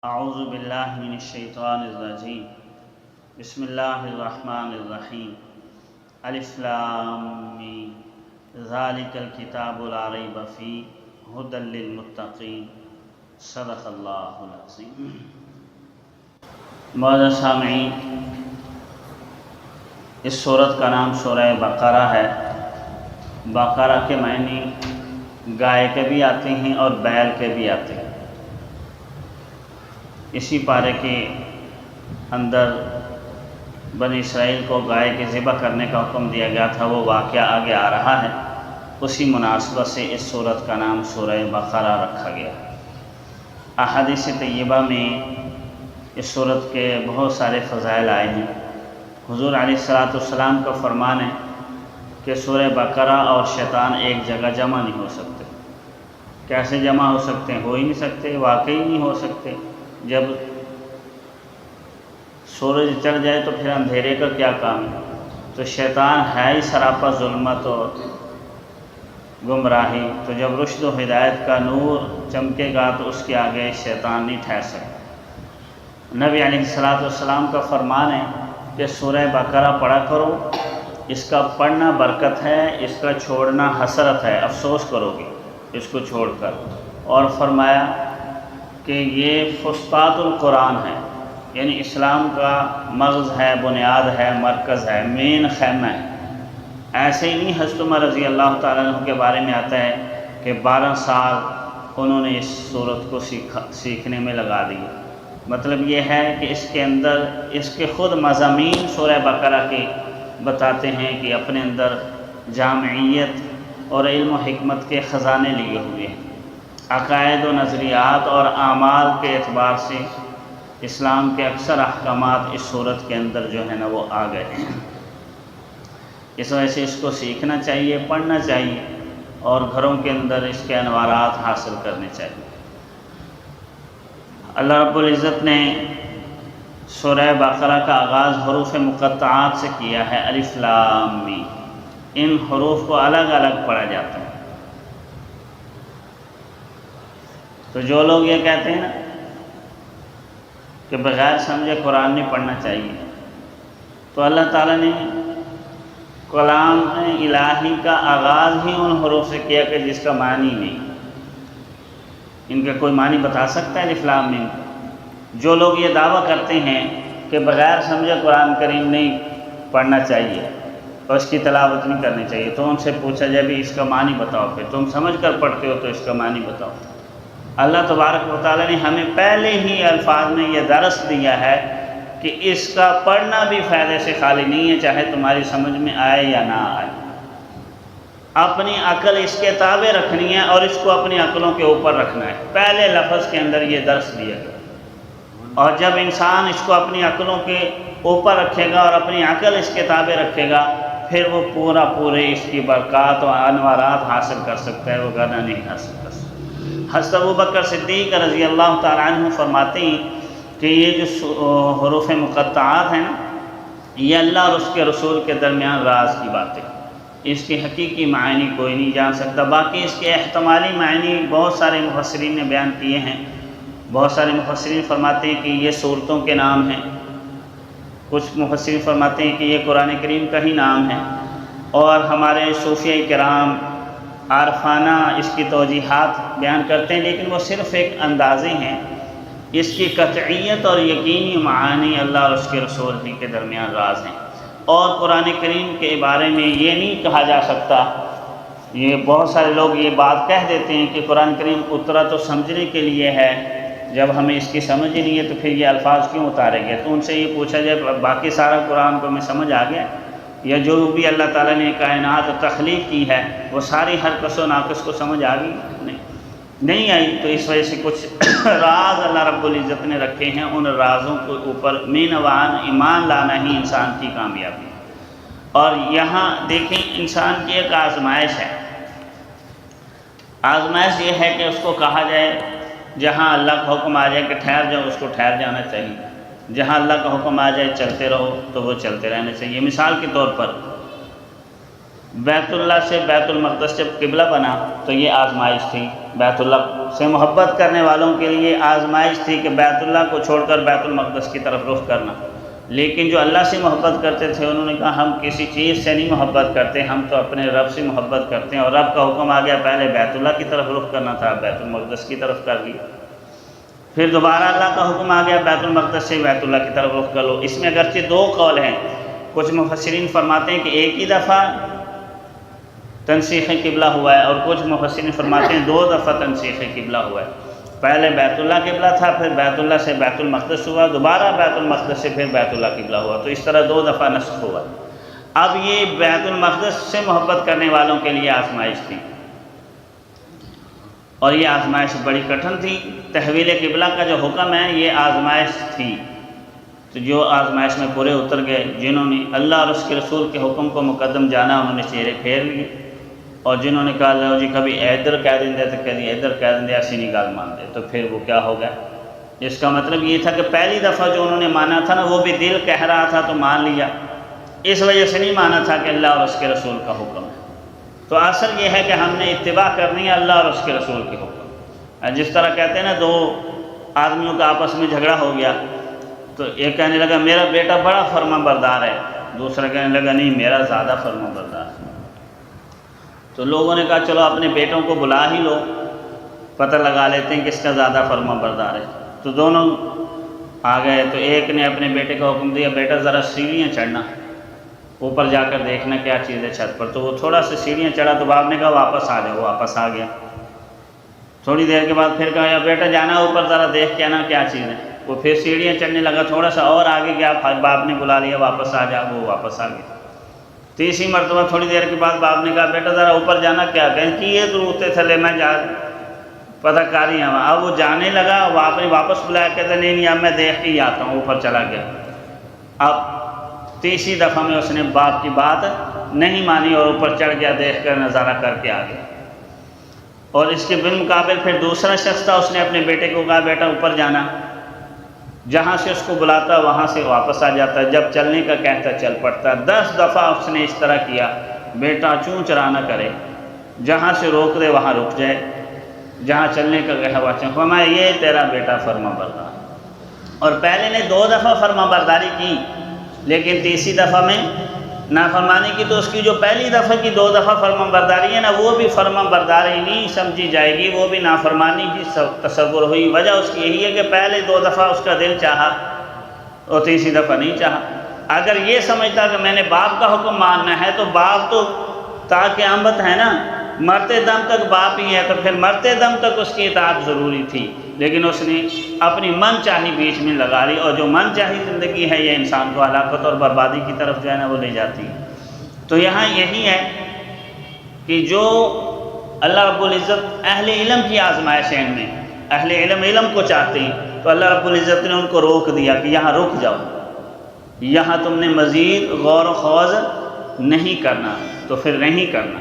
اعوذ باللہ من الشیطان الرجیم بسم اللہ الرحمن الرحیم الف لام میم ذالک الکتاب لا ریب فیہ ھدی للمتقین صدق اللہ العظیم۔ معزز سامعین، اس سورت کا نام سورہ بقرہ ہے۔ بقرہ کے معنی گائے کے بھی آتے ہیں اور بیل کے بھی آتے ہیں۔ اسی پارے کے اندر بنی اسرائیل کو گائے کے ذبح کرنے کا حکم دیا گیا تھا، وہ واقعہ آگے آ رہا ہے۔ اسی مناسبت سے اس سورت کا نام سورہ بقرہ رکھا گیا۔ احادیث طیبہ میں اس سورت کے بہت سارے فضائل آئے ہیں۔ حضور علیہ السلام کا فرمان ہے کہ سورہ بقرہ اور شیطان ایک جگہ جمع نہیں ہو سکتے۔ کیسے جمع ہو سکتے ہیں؟ ہو ہی نہیں سکتے، واقعی نہیں ہو سکتے۔ جب سورج چڑھ جائے تو پھر اندھیرے کا کیا کام ہے؟ تو شیطان ہے ہی سراپا ظلمت اور گمراہی، تو جب رشد و ہدایت کا نور چمکے گا تو اس کے آگے شیطان نہیں ٹھہر سکتا۔ نبی علیہ السلام کا فرمان ہے کہ سورہ بقرہ پڑھا کرو، اس کا پڑھنا برکت ہے، اس کا چھوڑنا حسرت ہے، افسوس کرو گے اس کو چھوڑ کر۔ اور فرمایا کہ یہ فسطاط القرآن ہے، یعنی اسلام کا مغز ہے، بنیاد ہے، مرکز ہے، مین خیمہ ہے۔ ایسے ہی نہیں حضرت عمر رضی اللہ تعالیٰ عنہ کے بارے میں آتا ہے کہ 12 سال انہوں نے اس سورت کو سیکھنے میں لگا دیے۔ مطلب یہ ہے کہ اس کے اندر اس کے خود مضامین سورہ بقرہ کے بتاتے ہیں کہ اپنے اندر جامعیت اور علم و حکمت کے خزانے لیے ہوئے ہیں۔ عقائد و نظریات اور اعمال کے اعتبار سے اسلام کے اکثر احکامات اس سورت کے اندر جو ہے نا وہ آ گئے ہیں۔ اس وجہ سے اس کو سیکھنا چاہیے، پڑھنا چاہیے اور گھروں کے اندر اس کے انوارات حاصل کرنے چاہیے۔ اللہ رب العزت نے سورہ بقرہ کا آغاز حروف مقطعات سے کیا ہے، الف لام میم۔ ان حروف کو الگ الگ پڑھا جاتا ہے۔ تو جو لوگ یہ کہتے ہیں نا کہ بغیر سمجھے قرآن نہیں پڑھنا چاہیے، تو اللہ تعالیٰ نے کلام الہی کا آغاز ہی ان حروف سے کیا کہ جس کا معنی نہیں۔ ان کا کوئی معنی بتا سکتا ہے الف لام میم؟ جو لوگ یہ دعویٰ کرتے ہیں کہ بغیر سمجھے قرآن کریم نہیں پڑھنا چاہیے اور اس کی تلاوت نہیں کرنی چاہیے، تو ان سے پوچھا جائے بھی اس کا معنی بتاؤ، پھر تم سمجھ کر پڑھتے ہو تو اس کا معنی بتاؤ۔ اللہ تبارک و تعالیٰ نے ہمیں پہلے ہی الفاظ میں یہ درس دیا ہے کہ اس کا پڑھنا بھی فائدے سے خالی نہیں ہے، چاہے تمہاری سمجھ میں آئے یا نہ آئے۔ اپنی عقل اس کے تابع رکھنی ہے اور اس کو اپنی عقلوں کے اوپر رکھنا ہے۔ پہلے لفظ کے اندر یہ درس دیا گیا، اور جب انسان اس کو اپنی عقلوں کے اوپر رکھے گا اور اپنی عقل اس کے تابع رکھے گا، پھر وہ پورے اس کی برکات و انوارات حاصل کر سکتا ہے، وہ ورنہ نہیں حاصل کر سکتا۔ حضرت ابوبکر صدیق رضی اللہ تعالیٰ عنہ فرماتے ہیں کہ یہ جو حروف مقطعات ہیں نا، یہ اللہ اور اس کے رسول کے درمیان راز کی باتیں، اس کی حقیقی معنی کوئی نہیں جان سکتا۔ باقی اس کے احتمالی معنی بہت سارے مفسرین نے بیان کیے ہیں۔ بہت سارے مفسرین فرماتے ہیں کہ یہ صورتوں کے نام ہیں، کچھ مفسرین فرماتے ہیں کہ یہ قرآن کریم کا ہی نام ہے، اور ہمارے صوفیہ کرام عارفانہ اس کی توجیحات بیان کرتے ہیں، لیکن وہ صرف ایک اندازے ہیں۔ اس کی قطعیت اور یقینی معانی اللہ اور اس کے رسول ہی کے درمیان راز ہیں، اور قرآن کریم کے بارے میں یہ نہیں کہا جا سکتا۔ یہ بہت سارے لوگ یہ بات کہہ دیتے ہیں کہ قرآن کریم اترا تو سمجھنے کے لیے ہے، جب ہمیں اس کی سمجھ ہی نہیں ہے تو پھر یہ الفاظ کیوں اتارے گئے؟ تو ان سے یہ پوچھا جائے باقی سارا قرآن کو میں سمجھ آ گیا، یا جو بھی اللہ تعالیٰ نے کائنات تخلیق کی ہے وہ ساری ہر کس و ناقص کو سمجھ آ گئی؟ نہیں آئی۔ تو اس وجہ سے کچھ راز اللہ رب العزت نے رکھے ہیں، ان رازوں کے اوپر مینوان ایمان لانا ہی انسان کی کامیابی ہے۔ اور یہاں دیکھیں، انسان کی ایک آزمائش ہے۔ آزمائش یہ ہے کہ اس کو کہا جائے جہاں اللہ کا حکم آ جائے کہ ٹھہر جاؤ، اس کو ٹھہر جانا چاہیے۔ جہاں اللہ کا حکم آ جائے چلتے رہو، تو وہ چلتے رہنا چاہیے۔ مثال کے طور پر بیت اللہ سے بیت المقدس جب قبلہ بنا تو یہ آزمائش تھی، بیت اللہ سے محبت کرنے والوں کے لیے آزمائش تھی کہ بیت اللہ کو چھوڑ کر بیت المقدس کی طرف رخ کرنا۔ لیکن جو اللہ سے محبت کرتے تھے انہوں نے کہا ہم کسی چیز سے نہیں محبت کرتے، ہم تو اپنے رب سے محبت کرتے ہیں، اور رب کا حکم آ گیا پہلے بیت اللہ کی طرف رخ کرنا تھا، بیت المقدس کی طرف کر لیا، پھر دوبارہ اللہ کا حکم آ گیا بیت المقدس سے بیت اللہ کی طرف رخ کر لو۔ اس میں اگرچہ دو قول ہیں، کچھ مفسرین فرماتے ہیں کہ ایک ہی دفعہ تنسیخ قبلہ ہوا ہے، اور کچھ مفسرین فرماتے ہیں 2 دفعہ تنسیخ قبلہ ہوا ہے، پہلے بیت اللہ قبلہ تھا، پھر بیت اللہ سے بیت المقدس ہوا، دوبارہ بیت المقدس سے پھر بیت اللہ قبلہ ہوا، تو اس طرح 2 دفعہ نسخ ہوا۔ اب یہ بیت المقدس سے محبت کرنے والوں کے لیے آزمائش تھی، اور یہ آزمائش بڑی کٹھن تھی۔ تحویل قبلہ کا جو حکم ہے یہ آزمائش تھی، تو جو آزمائش میں پورے اتر گئے، جنہوں نے اللہ اور اس کے رسول کے حکم کو مقدم جانا انہوں نے چہرے پھیر لیے، اور جنہوں نے کہا لو جی کبھی ادھر کہہ دیں تو کبھی ادھر کہہ دیں، ایسی نہیں گال مان دے، تو پھر وہ کیا ہو گیا؟ اس کا مطلب یہ تھا کہ پہلی دفعہ جو انہوں نے مانا تھا نا وہ بھی دل کہہ رہا تھا تو مان لیا، اس وجہ سے نہیں مانا تھا کہ اللہ اور اس کے رسول کا حکم ہے۔ تو اصل یہ ہے کہ ہم نے اتباع کرنی ہے اللہ اور اس کے رسول کے حکم۔ جس طرح کہتے ہیں نا 2 آدمیوں کا آپس میں جھگڑا ہو گیا، تو ایک کہنے لگا میرا بیٹا بڑا فرما بردار ہے، دوسرا کہنے لگا نہیں میرا زیادہ فرما بردار ہے۔ تو لوگوں نے کہا چلو اپنے بیٹوں کو بلا ہی لو، پتہ لگا لیتے ہیں کس کا زیادہ فرما بردار ہے۔ تو دونوں آ گئے، تو ایک نے اپنے بیٹے کو حکم دیا بیٹا ذرا سیڑھیاں چڑھنا، اوپر جا کر دیکھنا کیا چیز ہے چھت پر۔ تو وہ تھوڑا سا سیڑھیاں چڑھا، تو باپ نے کہا واپس آ جاؤ، واپس آ گیا۔ تھوڑی دیر کے بعد پھر کہا یا بیٹا جانا اوپر ذرا دیکھ کے آنا کیا چیز ہے۔ وہ پھر سیڑھیاں چڑھنے لگا، تھوڑا سا اور آگے گیا، باپ نے بلا لیا واپس آ جا، وہ واپس آ گیا۔ تیسری مرتبہ تھوڑی دیر کے بعد باپ نے کہا بیٹا ذرا اوپر جانا کیا، کہیں کہ یہ تو اتنے تھلے میں جا پتہ کاری ہوں۔ اب وہ جانے لگا، وہ آپ نے واپس بلایا، کہتا نہیں اب میں دیکھ کے ہی آتا ہوں، اوپر چلا گیا۔ اب تیسری دفعہ میں اس نے باپ کی بات نہیں مانی اور اوپر چڑھ گیا، دیکھ کر نظارہ کر کے آ گیا۔ اور اس کے بالمقابل پھر دوسرا شخص تھا، اس نے اپنے بیٹے کو کہا بیٹا اوپر جانا، جہاں سے اس کو بلاتا وہاں سے واپس آ جاتا، جب چلنے کا کہتا چل پڑتا۔ 10 دفعہ اس نے اس طرح کیا، بیٹا چوں چرا نہ کرے، جہاں سے روک دے وہاں رک جائے، جہاں چلنے کا کہا وہاں چل۔ فرمایا یہ تیرا بیٹا فرما بردار۔ اور پہلے نے 2 دفعہ فرما برداری کی، لیکن تیسری دفعہ میں نافرمانی کی، تو اس کی جو پہلی دفعہ کی 2 دفعہ فرما برداری ہے نا، وہ بھی فرما برداری نہیں سمجھی جائے گی، وہ بھی نافرمانی کی تصور ہوئی۔ وجہ اس کی یہی ہے کہ پہلے 2 دفعہ اس کا دل چاہا اور تیسری دفعہ نہیں چاہا۔ اگر یہ سمجھتا کہ میں نے باپ کا حکم ماننا ہے، تو باپ تو تا قیامت ہے نا، مرتے دم تک باپ ہی ہے، تو پھر مرتے دم تک اس کی اطاعت ضروری تھی، لیکن اس نے اپنی من چاہی بیچ میں لگا لی، اور جو من چاہی زندگی ہے یہ انسان کو ہلاکت اور بربادی کی طرف جو ہے نا وہ لے جاتی ہے۔ تو یہاں یہی ہے کہ جو اللہ رب العزت اہل علم کی آزمائش ہے، ان میں اہل علم کو چاہتے ہیں، تو اللہ رب العزت نے ان کو روک دیا کہ یہاں رک جاؤ، یہاں تم نے مزید غور و خوض نہیں کرنا، تو پھر نہیں کرنا۔